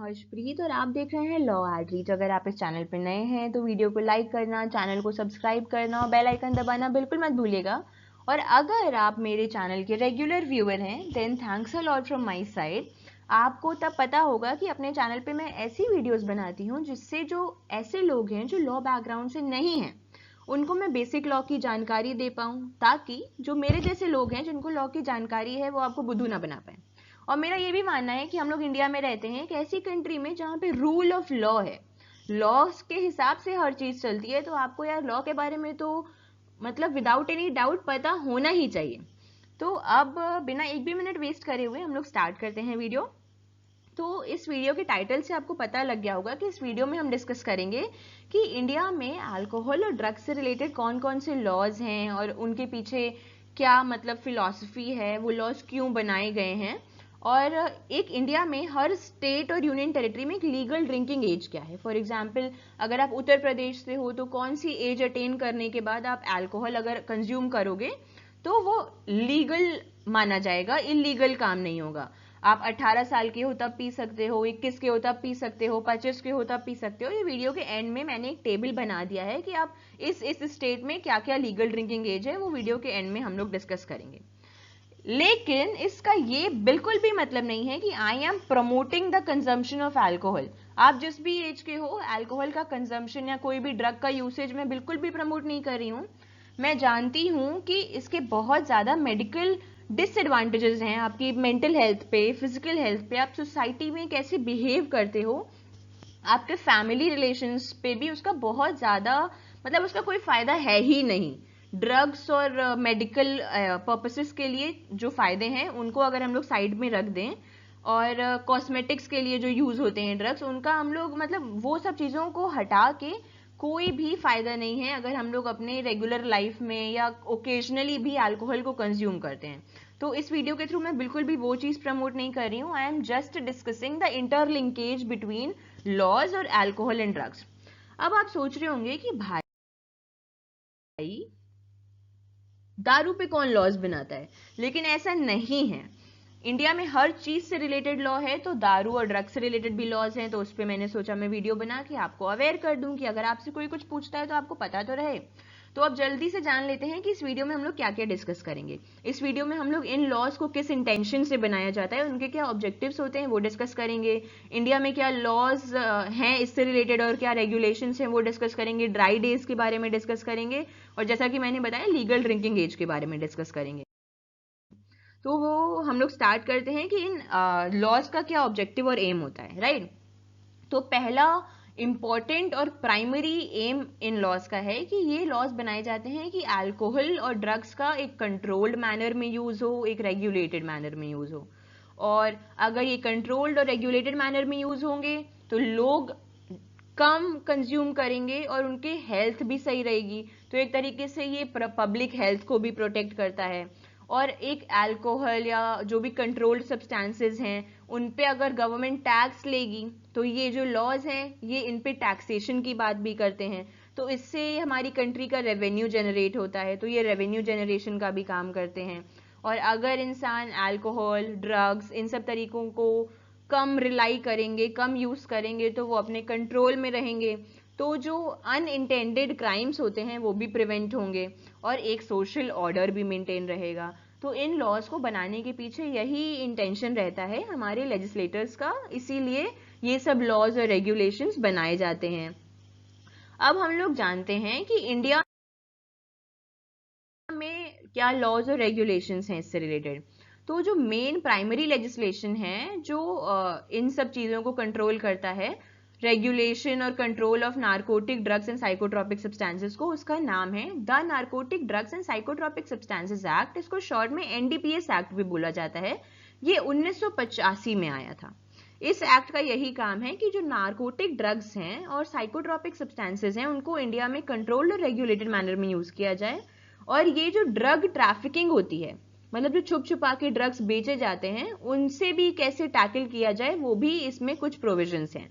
हर्षप्रीत और आप देख रहे हैं लॉ एट रीच। अगर आप इस चैनल पर नए हैं तो वीडियो को लाइक करना, चैनल को सब्सक्राइब करना और बेल आइकन दबाना बिल्कुल मत भूलिएगा। और अगर आप मेरे चैनल के रेगुलर व्यूअर हैं then thanks a lot from my side. आपको तब पता होगा कि अपने चैनल पे मैं ऐसी वीडियोस बनाती हूँ जिससे जो ऐसे लोग हैं जो लॉ बैकग्राउंड से नहीं हैं उनको मैं बेसिक लॉ की जानकारी दे पाऊँ, ताकि जो मेरे जैसे लोग हैं जिनको लॉ की जानकारी है वो आपको बुद्धू ना बना पाए। और मेरा ये भी मानना है कि हम लोग इंडिया में रहते हैं एक ऐसी कंट्री में जहाँ पे रूल ऑफ लॉ है, लॉ के हिसाब से हर चीज चलती है। तो आपको यार लॉ के बारे में तो मतलब विदाउट एनी डाउट पता होना ही चाहिए। तो अब बिना एक भी मिनट वेस्ट करे हुए हम लोग स्टार्ट करते हैं वीडियो। तो इस वीडियो के टाइटल से आपको पता लग गया होगा कि इस वीडियो में हम डिस्कस करेंगे कि इंडिया में अल्कोहल और ड्रग्स से रिलेटेड कौन कौन से लॉज हैं और उनके पीछे क्या मतलब फिलॉसफी है, वो लॉज क्यों बनाए गए हैं, और एक इंडिया में हर स्टेट और यूनियन टेरिटरी में एक लीगल ड्रिंकिंग एज क्या है। फॉर एग्जाम्पल अगर आप उत्तर प्रदेश से हो तो कौन सी एज अटेन करने के बाद आप अल्कोहल अगर कंज्यूम करोगे तो वो लीगल माना जाएगा, इलीगल काम नहीं होगा। आप 18 साल के हो तब पी सकते हो, 21 के हो तब पी सकते हो, 25 के हो तब पी सकते हो। ये वीडियो के एंड में मैंने एक टेबल बना दिया है कि आप इस स्टेट में क्या क्या लीगल ड्रिंकिंग एज है, वो वीडियो के एंड में हम लोग डिस्कस करेंगे। लेकिन इसका ये बिल्कुल भी मतलब नहीं है कि I am promoting the consumption of alcohol. आप जिस भी एज के हो अल्कोहल का कंजम्पशन या कोई भी ड्रग का यूसेज मैं बिल्कुल भी प्रमोट नहीं कर रही हूँ। मैं जानती हूँ कि इसके बहुत ज्यादा मेडिकल डिसएडवांटेजेस हैं आपकी मेंटल हेल्थ पे, फिजिकल हेल्थ पे, आप सोसाइटी में कैसे बिहेव करते हो, आपके फैमिली रिलेशंस पे भी उसका बहुत ज्यादा मतलब उसका कोई फायदा है ही नहीं। ड्रग्स और मेडिकल पर्पसेस के लिए जो फायदे हैं उनको अगर हम लोग साइड में रख दें और कॉस्मेटिक्स के लिए जो यूज होते हैं ड्रग्स उनका हम लोग मतलब वो सब चीजों को हटा के कोई भी फायदा नहीं है अगर हम लोग अपने रेगुलर लाइफ में या ओकेजनली भी अल्कोहल को कंज्यूम करते हैं। तो इस वीडियो के थ्रू मैं बिल्कुल भी वो चीज प्रमोट नहीं कर रही हूँ। I am just discussing the interlinkage between laws और अल्कोहल एंड ड्रग्स। अब आप सोच रहे होंगे कि भाई दारू पे कौन लॉज बनाता है, लेकिन ऐसा नहीं है। इंडिया में हर चीज से रिलेटेड लॉ है, तो दारू और ड्रग्स से रिलेटेड भी लॉज हैं। तो उस पर मैंने सोचा मैं वीडियो बना के आपको अवेयर कर दूं कि अगर आपसे कोई कुछ पूछता है तो आपको पता तो रहे। तो अब जल्दी से जान लेते हैं कि इस वीडियो में हम लोग क्या क्या डिस्कस करेंगे। इस वीडियो में हम लोग इन लॉज को किस इंटेंशन से बनाया जाता है, उनके क्या ऑब्जेक्टिव्स होते हैं वो डिस्कस करेंगे। इंडिया में क्या लॉज हैं इससे रिलेटेड और क्या रेगुलेशंस हैं वो डिस्कस करेंगे। ड्राई डेज के बारे में डिस्कस करेंगे और जैसा कि मैंने बताया लीगल ड्रिंकिंग एज के बारे में डिस्कस करेंगे। तो वो हम लोग स्टार्ट करते हैं कि इन लॉज का क्या ऑब्जेक्टिव और एम होता है, राइट। तो पहला इंपॉर्टेंट और प्राइमरी एम इन लॉज का है कि ये लॉज बनाए जाते हैं कि अल्कोहल और ड्रग्स का एक कंट्रोल्ड मैनर में यूज हो, एक रेगुलेटेड मैनर में यूज हो। और अगर ये कंट्रोल्ड और रेगुलेटेड मैनर में यूज होंगे तो लोग कम कंज्यूम करेंगे और उनके हेल्थ भी सही रहेगी। तो एक तरीके से ये पब्लिक हेल्थ को भी प्रोटेक्ट करता है। और एक अल्कोहल या जो भी कंट्रोल्ड सब्सटेंसेस हैं उन पे अगर गवर्नमेंट टैक्स लेगी तो ये जो लॉज हैं ये इन पे टैक्सेशन की बात भी करते हैं। तो इससे हमारी कंट्री का रेवेन्यू जनरेट होता है, तो ये रेवेन्यू जनरेशन का भी काम करते हैं। और अगर इंसान अल्कोहल, ड्रग्स इन सब तरीकों को कम रिलाई करेंगे, कम यूज करेंगे तो वो अपने कंट्रोल में रहेंगे। तो जो अनइंटेंडेड क्राइम्स होते हैं वो भी प्रिवेंट होंगे और एक सोशल ऑर्डर भी मेंटेन रहेगा। तो इन लॉज को बनाने के पीछे यही इंटेंशन रहता है हमारे लेजिस्लेटर्स का, इसीलिए ये सब लॉज और रेगुलेशंस बनाए जाते हैं। अब हम लोग जानते हैं कि इंडिया में क्या लॉज और रेगुलेशंस हैं इससे रिलेटेड। तो जो मेन प्राइमरी लेजिस्लेशन है जो इन सब चीजों को कंट्रोल करता है, रेगुलेशन और control of narcotic drugs and psychotropic substances को, उसका नाम है the narcotic drugs and psychotropic substances act. इसको शॉर्ट में एनडीपीएस एक्ट भी बोला जाता है। ये 1985 में आया था। इस एक्ट का यही काम है कि जो नारकोटिक ड्रग्स हैं और साइकोट्रोपिक सब्सटेंसेस हैं उनको इंडिया में कंट्रोल्ड और रेगुलेटेड मैनर में यूज किया जाए। और ये जो ड्रग ट्रैफिकिंग होती है, मतलब जो छुप छुपा के ड्रग्स बेचे जाते हैं, उनसे भी कैसे टैकल किया जाए वो भी इसमें कुछ प्रोविजंस हैं।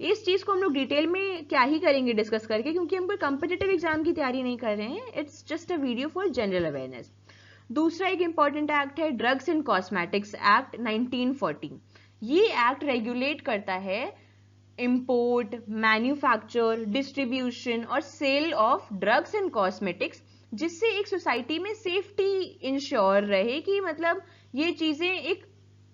इस चीज को हम लोग डिटेल में क्या ही करेंगे डिस्कस करके, क्योंकि हम कोई कॉम्पिटिटिव एग्जाम की तैयारी नहीं कर रहे हैं। It's just a video for general awareness. दूसरा एक इंपॉर्टेंट एक्ट है ड्रग्स एंड कॉस्मेटिक्स एक्ट 1940। ये एक्ट रेगुलेट करता है इम्पोर्ट, मैन्युफैक्चर, डिस्ट्रीब्यूशन और sale of drugs and cosmetics, जिससे एक सोसाइटी में सेफ्टी इंश्योर रहे कि मतलब ये चीजें एक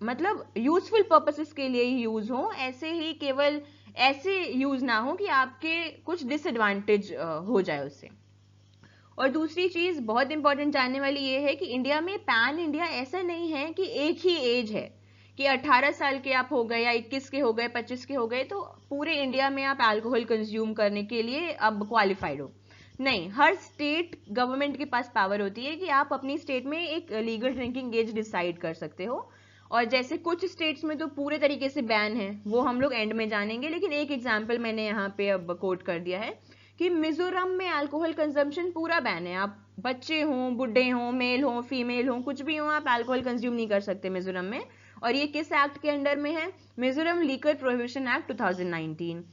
मतलब यूजफुल पर्पसेस के लिए ही यूज हो, ऐसे ही केवल ऐसे यूज ना हो कि आपके कुछ डिसएडवांटेज हो जाए उससे। और दूसरी चीज बहुत इंपॉर्टेंट जानने वाली ये है कि इंडिया में पैन इंडिया ऐसा नहीं है कि एक ही एज है कि 18 साल के आप हो गए या 21 के हो गए, 25 के हो गए तो पूरे इंडिया में आप अल्कोहल कंज्यूम करने के लिए अब क्वालिफाइड हो। नहीं, हर स्टेट गवर्नमेंट के पास पावर होती है कि आप अपनी स्टेट में एक लीगल ड्रिंकिंग एज डिसाइड कर सकते हो। और जैसे कुछ स्टेट्स में तो पूरे तरीके से बैन है, वो हम लोग एंड में जानेंगे, लेकिन एक एग्जाम्पल मैंने यहाँ पे अब कोट कर दिया है कि मिजोरम में अल्कोहल कंजम्पशन पूरा बैन है। आप बच्चे हों, बुढ़े हों, मेल हों, फीमेल हों, कुछ भी हों, आप अल्कोहल कंज्यूम नहीं कर सकते मिजोरम में। और ये किस एक्ट के अंडर में है? Mizoram liquor prohibition act 2019।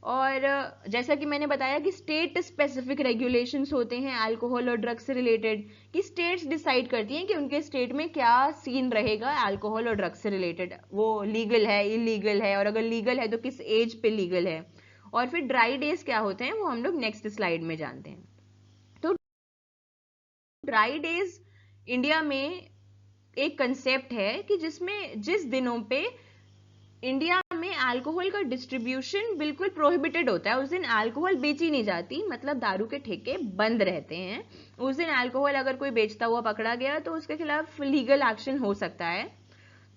और जैसा कि मैंने बताया कि स्टेट स्पेसिफिक रेगुलेशंस होते हैं अल्कोहल और ड्रग्स से रिलेटेड, कि स्टेट्स डिसाइड करती हैं कि उनके स्टेट में क्या सीन रहेगा अल्कोहल और ड्रग्स से रिलेटेड, वो लीगल है, इलीगल है, और अगर लीगल है तो किस एज पे लीगल है। और फिर ड्राई डेज क्या होते हैं वो हम लोग नेक्स्ट स्लाइड में जानते हैं। तो ड्राई डेज इंडिया में एक कंसेप्ट है कि जिसमें जिस दिनों पे इंडिया में अल्कोहल का डिस्ट्रीब्यूशन बिल्कुल प्रोहिबिटेड होता है, उस दिन अल्कोहल बेची नहीं जाती, मतलब दारू के ठेके बंद रहते हैं। उस दिन अल्कोहल अगर कोई बेचता हुआ पकड़ा गया तो उसके खिलाफ लीगल एक्शन हो सकता है।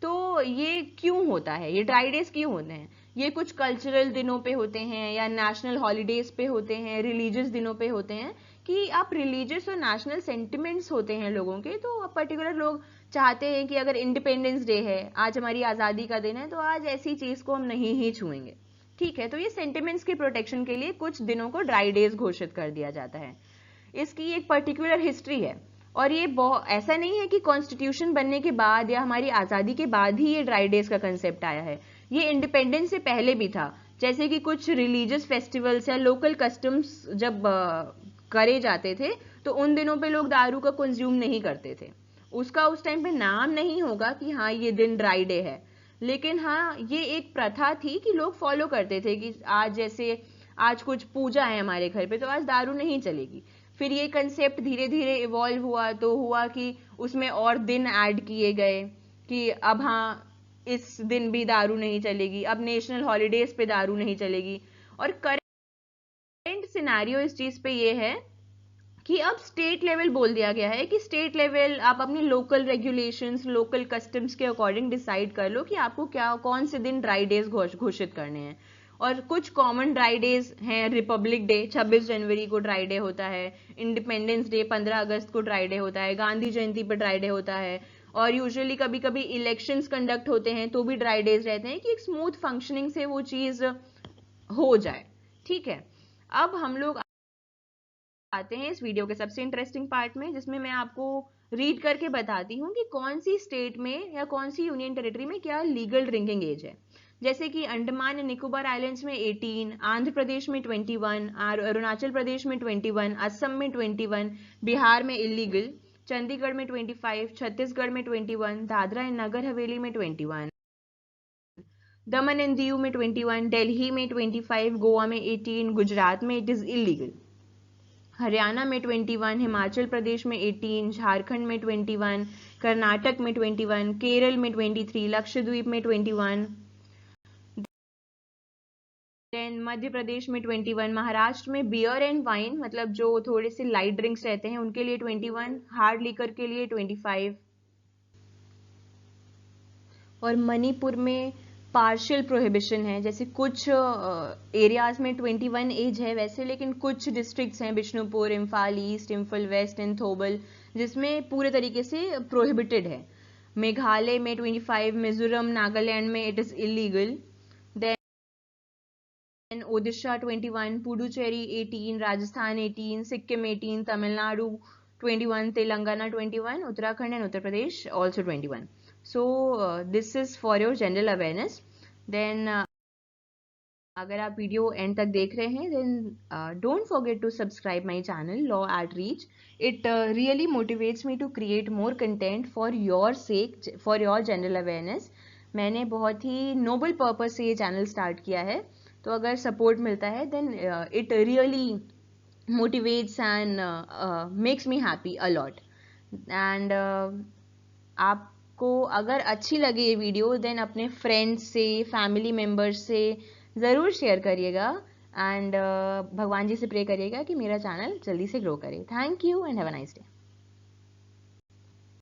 तो ये क्यों होता है, ये ड्राई डेज क्यों होते हैं? ये कुछ कल्चरल दिनों पे होते हैं या नेशनल हॉलीडेज पे होते हैं, रिलीजियस दिनों पे होते हैं, कि आप रिलीजियस और नेशनल सेंटिमेंट्स होते हैं लोगों के, तो पर्टिकुलर लोग चाहते हैं कि अगर इंडिपेंडेंस डे है, आज हमारी आज़ादी का दिन है, तो आज ऐसी चीज़ को हम नहीं ही छुएंगे। ठीक है, तो ये सेंटिमेंट्स के प्रोटेक्शन के लिए कुछ दिनों को ड्राई डेज घोषित कर दिया जाता है। इसकी एक पर्टिकुलर हिस्ट्री है, और ये ऐसा नहीं है कि कॉन्स्टिट्यूशन बनने के बाद या हमारी आज़ादी के बाद ही ये ड्राई डेज का कंसेप्ट आया है। ये इंडिपेंडेंस से पहले भी था। जैसे कि कुछ रिलीजियस फेस्टिवल्स या लोकल कस्टम्स जब करे जाते थे तो उन दिनों पे लोग दारू का कंज्यूम नहीं करते थे। उसका उस टाइम पे नाम नहीं होगा कि हाँ ये दिन ड्राई डे है, लेकिन हाँ ये एक प्रथा थी कि लोग फॉलो करते थे कि आज जैसे आज कुछ पूजा है हमारे घर पे तो आज दारू नहीं चलेगी। फिर ये कंसेप्ट धीरे धीरे इवॉल्व हुआ, तो हुआ कि उसमें और दिन ऐड किए गए कि अब हाँ इस दिन भी दारू नहीं चलेगी, अब नेशनल हॉलीडेज पे दारू नहीं चलेगी। और करंट सिनेरियो इस चीज पे ये है कि अब स्टेट लेवल बोल दिया गया है कि स्टेट लेवल आप अपनी लोकल रेगुलेशंस, लोकल कस्टम्स के अकॉर्डिंग डिसाइड कर लो कि आपको क्या कौन से दिन ड्राई डेज घोषित करने हैं। और कुछ कॉमन ड्राई डेज हैं, रिपब्लिक डे 26 जनवरी को ड्राई डे होता है, इंडिपेंडेंस डे 15 अगस्त को ड्राई डे होता है, गांधी जयंती पर ड्राई डे होता है, और यूजुअली कभी कभी इलेक्शंस कंडक्ट होते हैं तो भी ड्राई डेज रहते हैं कि एक स्मूथ फंक्शनिंग से वो चीज हो जाए। ठीक है, अब हम लोग आते हैं इस वीडियो के सबसे इंटरेस्टिंग पार्ट में, जिसमें मैं आपको रीड करके बताती हूँ कि कौन सी स्टेट में या कौन सी यूनियन टेरिटरी में क्या लीगल ड्रिंकिंग एज है। जैसे कि अंडमान एंड निकोबार आइलैंड्स में 18, आंध्र प्रदेश में 21, अरुणाचल प्रदेश में 21, असम में 21, बिहार में इलीगल, चंडीगढ़ में 25, छत्तीसगढ़ में 21, दादरा एंड नगर हवेली में 21, दमन एंड दीव में 21, दिल्ली में 25, गोवा में 18, गुजरात में इट इज इलीगल, हरियाणा में 21, हिमाचल प्रदेश में 18, झारखंड में 21, कर्नाटक में 21, केरल में 23, लक्षद्वीप में 21, देन मध्य प्रदेश में 21, महाराष्ट्र में बियर एंड वाइन मतलब जो थोड़े से लाइट ड्रिंक्स रहते हैं उनके लिए 21, हार्ड लिकर के लिए 25, और मणिपुर में पार्शियल प्रोहिबिशन है। जैसे कुछ एरियाज में 21 एज है वैसे, लेकिन कुछ डिस्ट्रिक्ट्स हैं Bishnupur, Imphal East, Imphal West and Thoubal जिसमें पूरे तरीके से प्रोहिबिटेड है। मेघालय में 25, मिजोरम, नागालैंड में it is illegal, then Odisha 21, Puducherry 18, Rajasthan 18, Sikkim 18, Tamil Nadu 21, Telangana 21, Uttarakhand and Uttar Pradesh also 21. So this is for your general awareness. Then अगर आप वीडियो एंड तक देख रहे हैं then don't forget to subscribe my channel Law at Reach. It really motivates me to create more content for your sake, for your general awareness. मैंने बहुत ही Nobel purpose से ये चैनल स्टार्ट किया है, तो अगर सपोर्ट मिलता है then it really motivates and makes me happy a lot. And आपको अगर अच्छी लगे ये वीडियो देन अपने फ्रेंड्स से, फैमिली मेम्बर्स से ज़रूर शेयर करिएगा एंड भगवान जी से प्रे करिएगा कि मेरा चैनल जल्दी से ग्रो करे। Thank you and have a nice day.